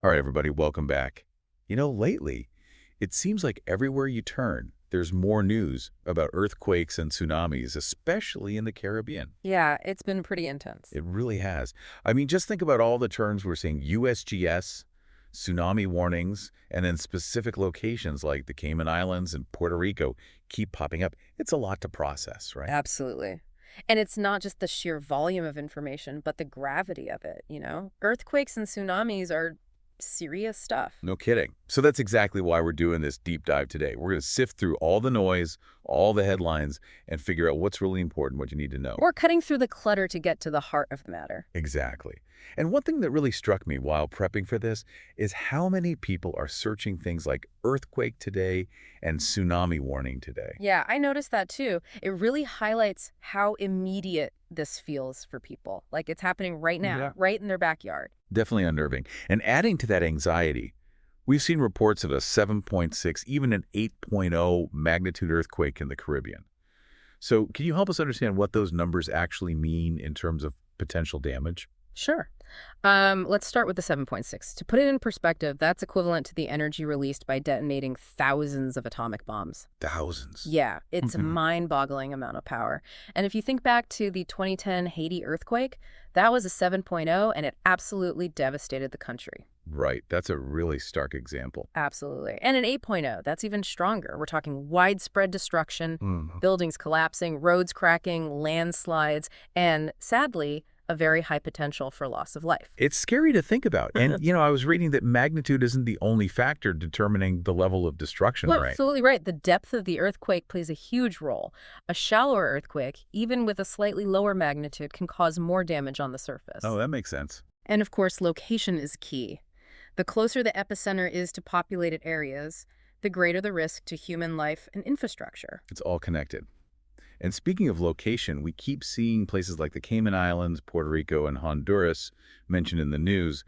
All right, everybody, welcome back. Lately, it seems like everywhere you turn, there's more news about earthquakes and tsunamis, especially in the Caribbean. Yeah, it's been pretty intense. It really has. I mean, just think about all the terms we're seeing: USGS, tsunami warnings, and then specific locations like the Cayman Islands and Puerto Rico keep popping up. It's a lot to process, right? Absolutely. And it's not just the sheer volume of information, but the gravity of it. Earthquakes and tsunamis are serious stuff. No kidding. So that's exactly why we're doing this deep dive today. We're going to sift through all the noise, all the headlines, and figure out what's really important, what you need to know. We're cutting through the clutter to get to the heart of the matter. Exactly. And one thing that really struck me while prepping for this is how many people are searching things like earthquake today and tsunami warning today. Yeah, I noticed that too. It really highlights how immediate this feels for people. Like it's happening right now, Yeah. right in their backyard. Definitely unnerving. And adding to that anxiety, we've seen reports of a 7.6, even an 8.0 magnitude earthquake in the Caribbean. So can you help us understand what those numbers actually mean in terms of potential damage? Sure. Let's start with the 7.6. To put it in perspective, that's equivalent to the energy released by detonating thousands of atomic bombs. Thousands. Yeah, it's a Mhm. mind-boggling amount of power. And if you think back to the 2010 Haiti earthquake, that was a 7.0 and it absolutely devastated the country. Right. That's a really stark example. Absolutely. And an 8.0, that's even stronger. We're talking widespread destruction, Mhm. buildings collapsing, roads cracking, landslides, and sadly, a very high potential for loss of life. It's scary to think about. And, I was reading that magnitude isn't the only factor determining the level of destruction, Well, right? absolutely right. The depth of the earthquake plays a huge role. A shallower earthquake, even with a slightly lower magnitude, can cause more damage on the Oh, surface. that makes sense. And of course, location is key. The closer the epicenter is to populated areas, the greater the risk to human life and infrastructure. It's all connected. And speaking of location, we keep seeing places like the Cayman Islands, Puerto Rico, and Honduras mentioned in the news.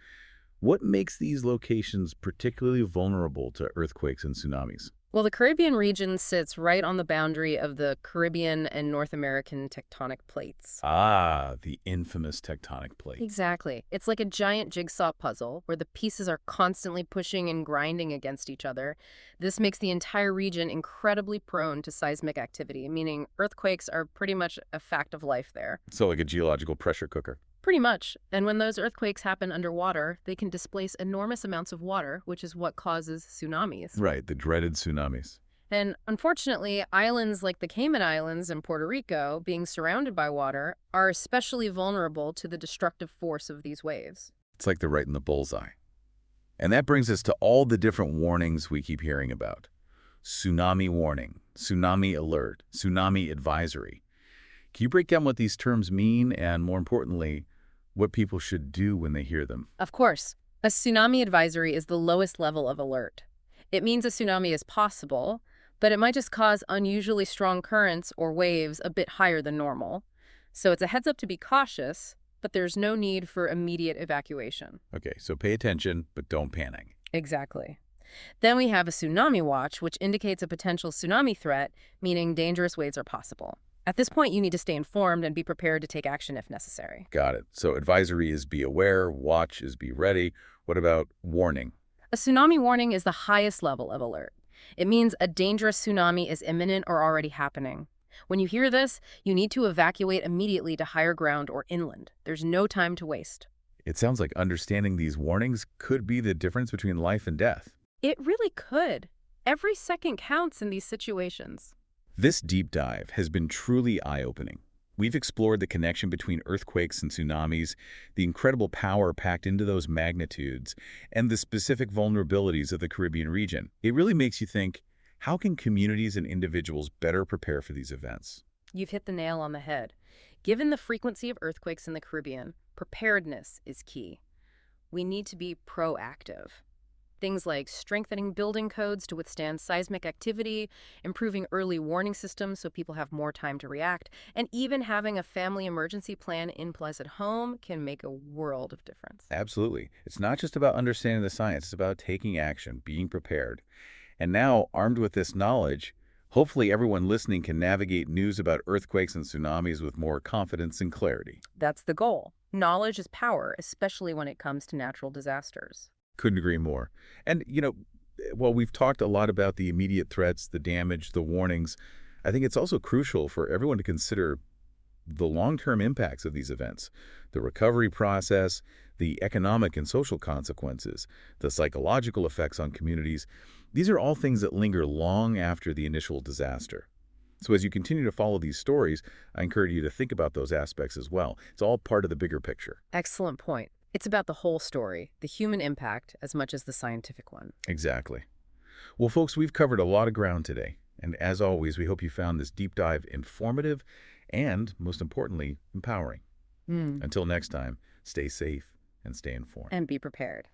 What makes these locations particularly vulnerable to earthquakes and tsunamis? Well, the Caribbean region sits right on the boundary of the Caribbean and North American tectonic plates. Ah, the infamous tectonic plate. Exactly. It's like a giant jigsaw puzzle where the pieces are constantly pushing and grinding against each other. This makes the entire region incredibly prone to seismic activity, meaning earthquakes are pretty much a fact of life there. So like a geological pressure cooker. Pretty much. And when those earthquakes happen underwater, they can displace enormous amounts of water, which is what causes tsunamis. Right, the dreaded tsunamis. And unfortunately, islands like the Cayman Islands and Puerto Rico, being surrounded by water, are especially vulnerable to the destructive force of these waves. It's like they're right in the bullseye. And that brings us to all the different warnings we keep hearing about. Tsunami warning, tsunami alert, tsunami advisory. Can you break down what these terms mean and, more importantly, what people should do when they hear them? Of course, a tsunami advisory is the lowest level of alert. It means a tsunami is possible, but it might just cause unusually strong currents or waves a bit higher than normal. So it's a heads up to be cautious, but there's no need for immediate evacuation. Okay, so pay attention, but don't panic. Exactly. Then we have a tsunami watch, which indicates a potential tsunami threat, meaning dangerous waves are possible. At this point, you need to stay informed and be prepared to take action if necessary. Got it. So advisory is be aware, watch is be ready. What about warning? A tsunami warning is the highest level of alert. It means a dangerous tsunami is imminent or already happening. When you hear this, you need to evacuate immediately to higher ground or inland. There's no time to waste. It sounds like understanding these warnings could be the difference between life and death. It really could. Every second counts in these situations. This deep dive has been truly eye-opening. We've explored the connection between earthquakes and tsunamis, the incredible power packed into those magnitudes, and the specific vulnerabilities of the Caribbean region. It really makes you think, how can communities and individuals better prepare for these events? You've hit the nail on the head. Given the frequency of earthquakes in the Caribbean, preparedness is key. We need to be proactive. Things like strengthening building codes to withstand seismic activity, improving early warning systems so people have more time to react, and even having a family emergency plan in place at home can make a world of difference. Absolutely. It's not just about understanding the science, it's about taking action, being prepared. And now, armed with this knowledge, hopefully everyone listening can navigate news about earthquakes and tsunamis with more confidence and clarity. That's the goal. Knowledge is power, especially when it comes to natural disasters. Couldn't agree more. And, while we've talked a lot about the immediate threats, the damage, the warnings, I think it's also crucial for everyone to consider the long-term impacts of these events, the recovery process, the economic and social consequences, the psychological effects on communities. These are all things that linger long after the initial disaster. So as you continue to follow these stories, I encourage you to think about those aspects as well. It's all part of the bigger picture. Excellent point. It's about the whole story, the human impact as much as the scientific one. Exactly. Well, folks, we've covered a lot of ground today. And as always, we hope you found this deep dive informative and, most importantly, empowering. Hmm. Until next time, stay safe and stay informed. And be prepared.